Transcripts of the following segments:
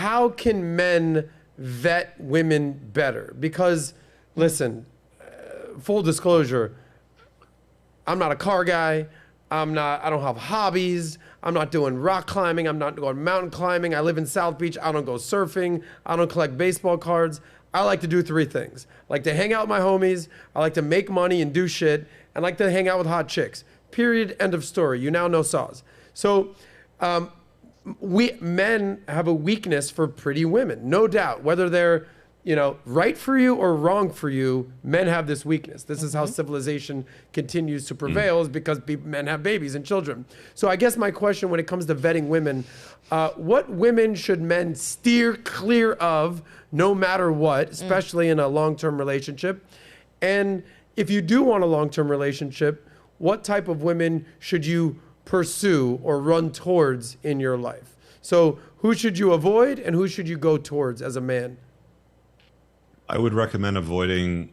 how can men vet women better? Because, listen, full disclosure, I'm not a car guy. I don't have hobbies. I'm not doing rock climbing. I'm not going mountain climbing. I live in South Beach. I don't go surfing. I don't collect baseball cards. I like to do 3 things. I like to hang out with my homies. I like to make money and do shit. I like to hang out with hot chicks. Period. End of story. You now know Soz. So we men have a weakness for pretty women, no doubt. Whether they're right for you or wrong for you, men have this weakness. This is how civilization continues to prevail, is because men have babies and children. So I guess my question when it comes to vetting women, what women should men steer clear of no matter what, especially in a long-term relationship? And if you do want a long-term relationship, what type of women should you pursue or run towards in your life? So who should you avoid and who should you go towards as a man? I would recommend avoiding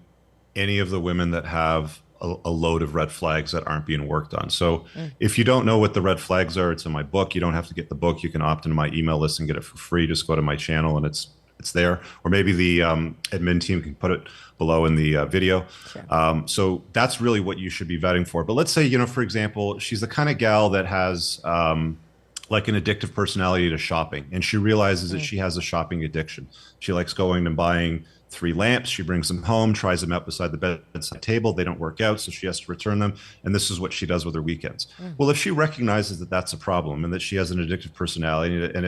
any of the women that have a load of red flags that aren't being worked on. So if you don't know what the red flags are, it's in my book. You don't have to get the book. You can opt into my email list and get it for free. Just go to my channel and it's there. Or maybe the admin team can put it below in the video. Sure. So that's really what you should be vetting for. But let's say, for example, she's the kind of gal that has like an addictive personality to shopping. And she realizes that she has a shopping addiction. She likes going and buying 3 lamps. She brings them home, tries them out beside the bedside table. They don't work out, so she has to return them. And this is what she does with her weekends. Well, if she recognizes that that's a problem and that she has an addictive personality and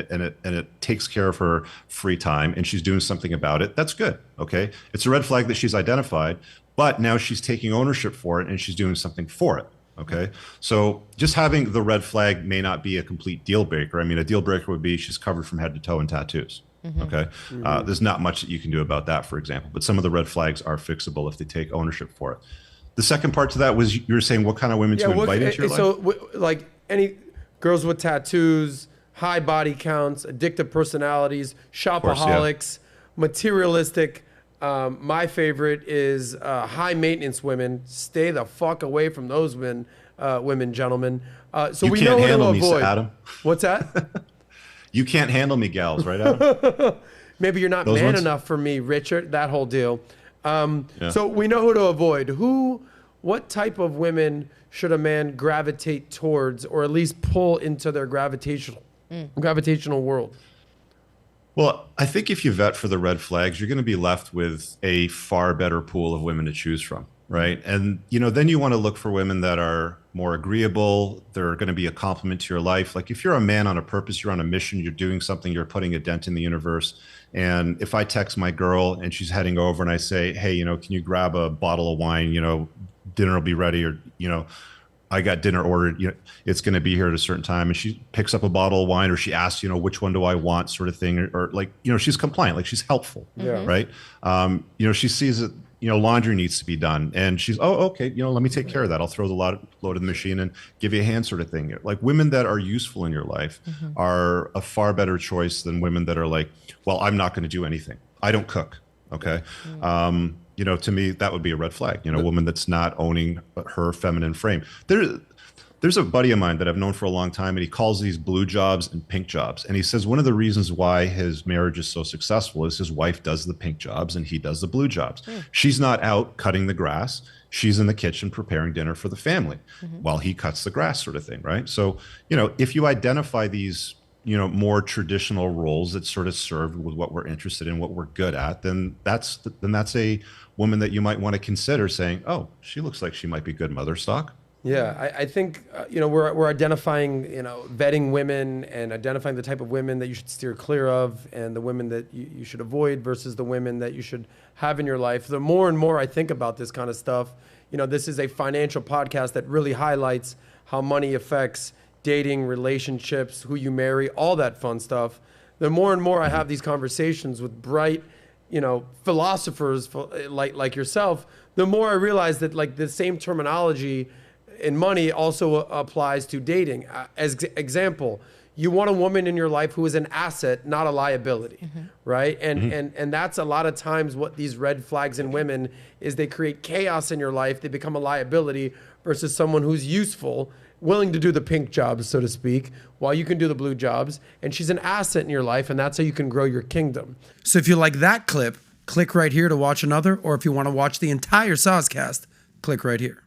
it takes care of her free time and she's doing something about it, that's good. Okay. It's a red flag that she's identified, but now she's taking ownership for it and she's doing something for it. Okay. So just having the red flag may not be a complete deal breaker. I mean, a deal breaker would be she's covered from head to toe in tattoos. Okay. There's not much that you can do about that, for example, but some of the red flags are fixable if they take ownership for it. The second part to that was you were saying what kind of women to invite into your life? So like any girls with tattoos, high body counts, addictive personalities, shopaholics, materialistic. My favorite is high maintenance women. Stay the fuck away from those women, gentlemen. So you we can't know handle who to me, avoid. Adam. What's that? You can't handle me, gals, right, Adam? Maybe you're not Those man ones? enough for me, Richard. That whole deal. So we know who to avoid. What type of women should a man gravitate towards, or at least pull into their gravitational world? Well, I think if you vet for the red flags, you're going to be left with a far better pool of women to choose from, right? And then you want to look for women that are more agreeable. They're going to be a complement to your life. Like if you're a man on a purpose, you're on a mission, you're doing something, you're putting a dent in the universe. And if I text my girl and she's heading over and I say, hey, can you grab a bottle of wine? Dinner will be ready, or I got dinner ordered, it's going to be here at a certain time. And she picks up a bottle of wine, or she asks, which one do I want, sort of thing. Or like, she's compliant, like she's helpful, right? She sees that, laundry needs to be done. And she's, oh, okay, let me take care of that. I'll throw the load in the machine and give you a hand, sort of thing. Like women that are useful in your life are a far better choice than women that are like, well, I'm not going to do anything. I don't cook. Okay. To me, that would be a red flag, a woman that's not owning her feminine frame. There's a buddy of mine that I've known for a long time, and he calls these blue jobs and pink jobs. And he says one of the reasons why his marriage is so successful is his wife does the pink jobs and he does the blue jobs. She's not out cutting the grass. She's in the kitchen preparing dinner for the family while he cuts the grass, sort of thing, right? So, if you identify these more traditional roles that sort of serve with what we're interested in, what we're good at, then that's a woman that you might want to consider saying, oh, she looks like she might be good mother stock. Yeah, I think we're identifying vetting women and identifying the type of women that you should steer clear of and the women that you should avoid versus the women that you should have in your life. The more and more I think about this kind of stuff, this is a financial podcast that really highlights how money affects dating, relationships, who you marry, all that fun stuff. The more and more I have these conversations with bright, philosophers like yourself, the more I realize that like the same terminology in money also applies to dating. As example, you want a woman in your life who is an asset, not a liability, right? And that's a lot of times what these red flags in women is. They create chaos in your life. They become a liability versus someone who's useful willing to do the pink jobs, so to speak, while you can do the blue jobs. And she's an asset in your life, and that's how you can grow your kingdom. So if you like that clip, click right here to watch another, or if you want to watch the entire Soscast, click right here.